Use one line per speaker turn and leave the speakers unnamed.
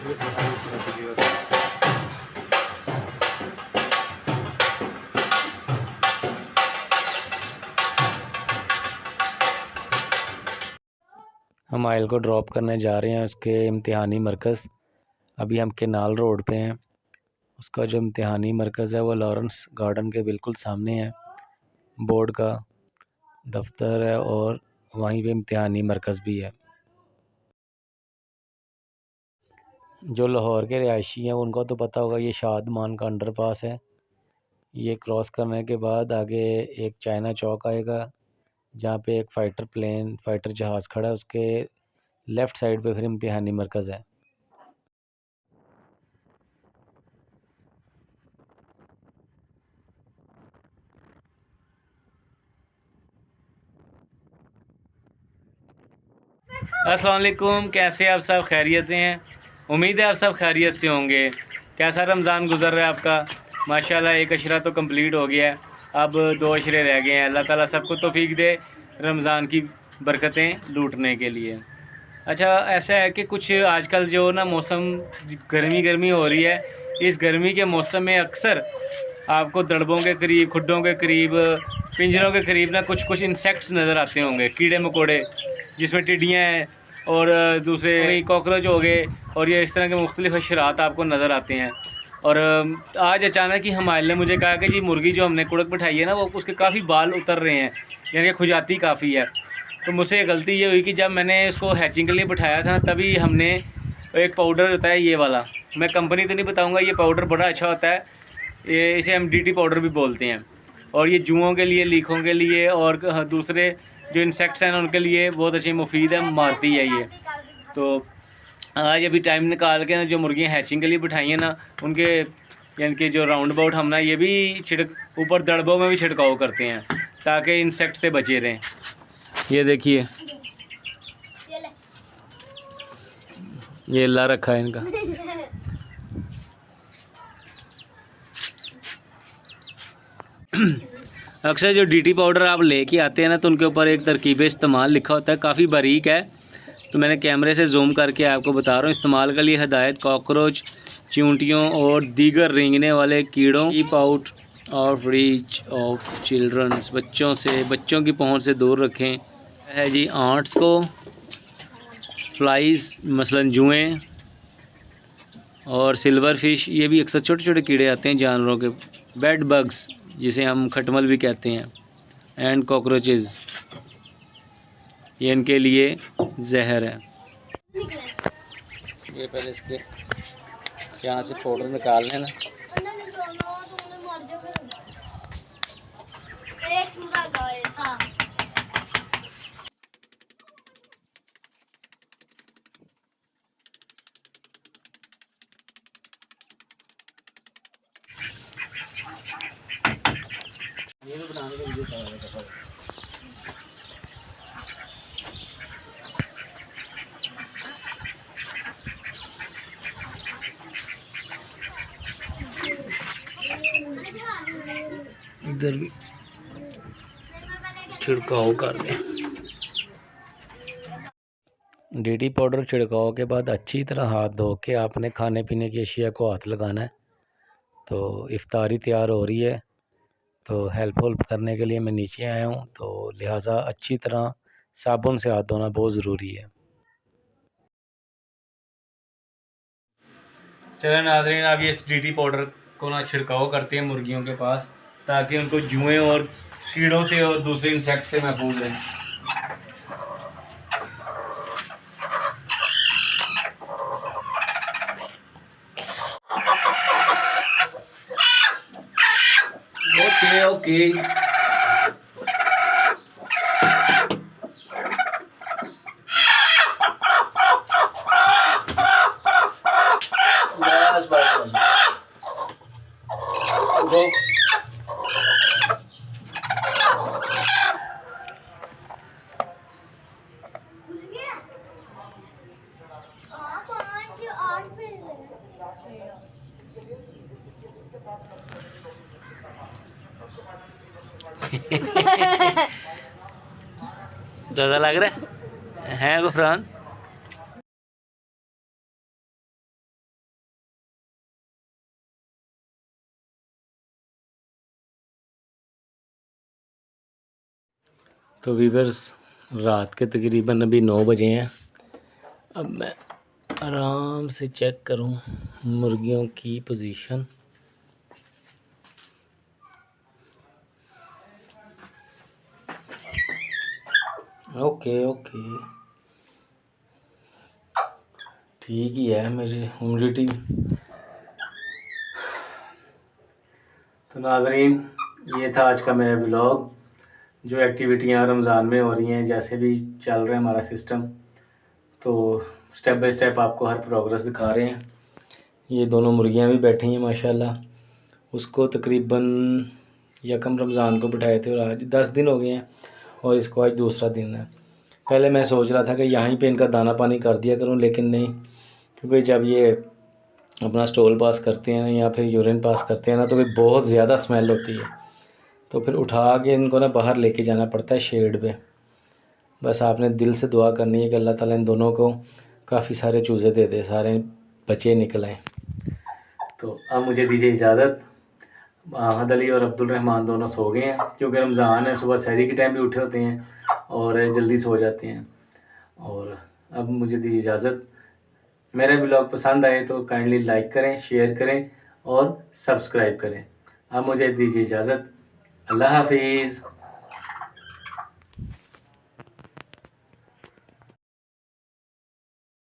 हम आयल को ड्रॉप करने जा रहे हैं उसके इम्तिहानी मरकज़। अभी हम केनाल रोड पे हैं। उसका जो इम्तिहानी मरकज़ है वो लॉरेंस गार्डन के बिल्कुल सामने है। बोर्ड का दफ्तर है और वहीं पे इम्तिहानी मरकज़ भी है। जो लाहौर के रिहायशी हैं उनको तो पता होगा, ये शादमान का अंडरपास है। ये क्रॉस करने के बाद आगे एक चाइना चौक आएगा जहाँ पे एक फाइटर जहाज़ खड़ा है। उसके लेफ़्ट साइड पे फिर इम्तिहानी मरकज़ है। अस्सलाम वालेकुम, कैसे आप सब खैरियत से हैं? उम्मीद है आप सब खैरियत से होंगे। कैसा रमज़ान गुज़र रहा है आपका? माशाल्लाह एक अशरा तो कंप्लीट हो गया है, अब 2 अशरे रह गए हैं। अल्लाह ताला सबको तौफीक दे रमज़ान की बरकतें लूटने के लिए। अच्छा, ऐसा है कि कुछ आजकल जो ना मौसम गर्मी हो रही है, इस गर्मी के मौसम में अक्सर आपको दड़बों के करीब, खुड्डों के करीब, पिंजरों के करीब ना कुछ इंसेक्ट्स नज़र आते होंगे, कीड़े मकोड़े, जिसमें टिड्डियाँ हैं और दूसरे कॉकरोच हो गए और ये इस तरह के मुख्तलिफ हशरात आपको नज़र आते हैं। और आज अचानक ही हमारे ने मुझे कहा कि जी मुर्गी जो हमने कुड़क बिठाई है ना, वो उसके काफ़ी बाल उतर रहे हैं, यानी कि खुजाती काफ़ी है। तो मुझसे गलती ये हुई कि जब मैंने इसको हैचिंग के लिए बिठाया था तभी हमने एक पाउडर होता है ये वाला, मैं कंपनी तो नहीं बताऊंगा, ये पाउडर बड़ा अच्छा होता है, ये इसे हम DT पाउडर भी बोलते हैं। और ये जुओं के लिए, लीखों के लिए और दूसरे जो इंसेक्ट्स हैं उनके लिए बहुत अच्छी मुफीद है, मारती है ये। तो आज अभी टाइम निकाल के ना जो मुर्गियाँ हैचिंग के लिए बिठाई हैं ना, उनके यानी कि जो राउंड अबाउट हम ना ये भी ऊपर दड़बों में भी छिड़काव करते हैं ताकि इंसेक्ट से बचे रहें। ये देखिए, ये ला रखा है इनका। अक्सर जो DT पाउडर आप लेके आते हैं ना, तो उनके ऊपर एक तरकीब इस्तेमाल लिखा होता है, काफ़ी बारीक है। तो मैंने कैमरे से जूम करके आपको बता रहा हूँ। इस्तेमाल के लिए हदायत: कॉकरोच, चींटियों और दीगर रेंगने वाले कीड़ों, keep out of reach of childrens, बच्चों की पहुँच से दूर रखें। है जी आंट्स को, फ्लाइज मसलन जुएँ और सिल्वर फिश, ये भी अक्सर छोटे छोटे कीड़े आते हैं जानवरों के। बेड बग्स जिसे हम खटमल भी कहते हैं, एंड कॉकरोचेज़, ये इनके लिए जहर है। ये पहले इसके यहाँ से पाउडर निकाल लेना। ये भी बनाने के लिए इधर भी छिड़काव कर दें। DT पाउडर छिड़काव के बाद अच्छी तरह हाथ धो के आपने खाने पीने की अशिया को हाथ लगाना है। तो इफ्तारी तैयार हो रही है, तो हेल्प करने के लिए मैं नीचे आया हूँ, तो लिहाजा अच्छी तरह साबुन से हाथ धोना बहुत ज़रूरी है। चलें नाज़रीन, अब ये इस DT पाउडर को ना छिड़काव करते हैं मुर्गियों के पास, ताकि उनको जुएँ और कीड़ों से और दूसरे इंसेक्ट से महफूज रहें। ओके बस गो। ज़्यादा लग रहा है गुफरान। तो वीवर्स रात के तकरीबन अभी 9 बजे हैं। अब मैं आराम से चेक करूं मुर्गियों की पोजीशन। ओके ओके, ठीक ही है मेरी ह्यूमिडिटी। तो नाजरीन, ये था आज का मेरा व्लॉग। जो एक्टिविटियाँ रमज़ान में हो रही हैं, जैसे भी चल रहा है हमारा सिस्टम, तो स्टेप बाय स्टेप आपको हर प्रोग्रेस दिखा रहे हैं। ये दोनों मुर्गियाँ भी बैठी हैं माशाल्लाह। उसको तकरीबन यकम रमज़ान को बिठाए थे और आज 10 दिन हो गए हैं और इसको आज दूसरा दिन है। पहले मैं सोच रहा था कि यहीं पे इनका दाना पानी कर दिया करूं, लेकिन नहीं, क्योंकि जब ये अपना स्टोल पास करते हैं या फिर यूरिन पास करते हैं ना, तो फिर बहुत ज़्यादा स्मेल होती है। तो फिर उठा के इनको ना बाहर लेके जाना पड़ता है शेड पे। बस आपने दिल से दुआ करनी है कि अल्लाह ताला इन दोनों को काफ़ी सारे चूज़े दे दे, सारे बच्चे निकलें। तो अब मुझे दीजिए इजाज़त। अहद अली और अब्दुल रहमान दोनों सो गए हैं, क्योंकि रमज़ान है, सुबह सहरी के टाइम भी उठे होते हैं और जल्दी सो जाते हैं। और अब मुझे दीजिए इजाज़त। मेरा ब्लॉग पसंद आए तो काइंडली लाइक करें, शेयर करें और सब्सक्राइब करें। अब मुझे दीजिए इजाज़त। अल्लाह हाफिज़।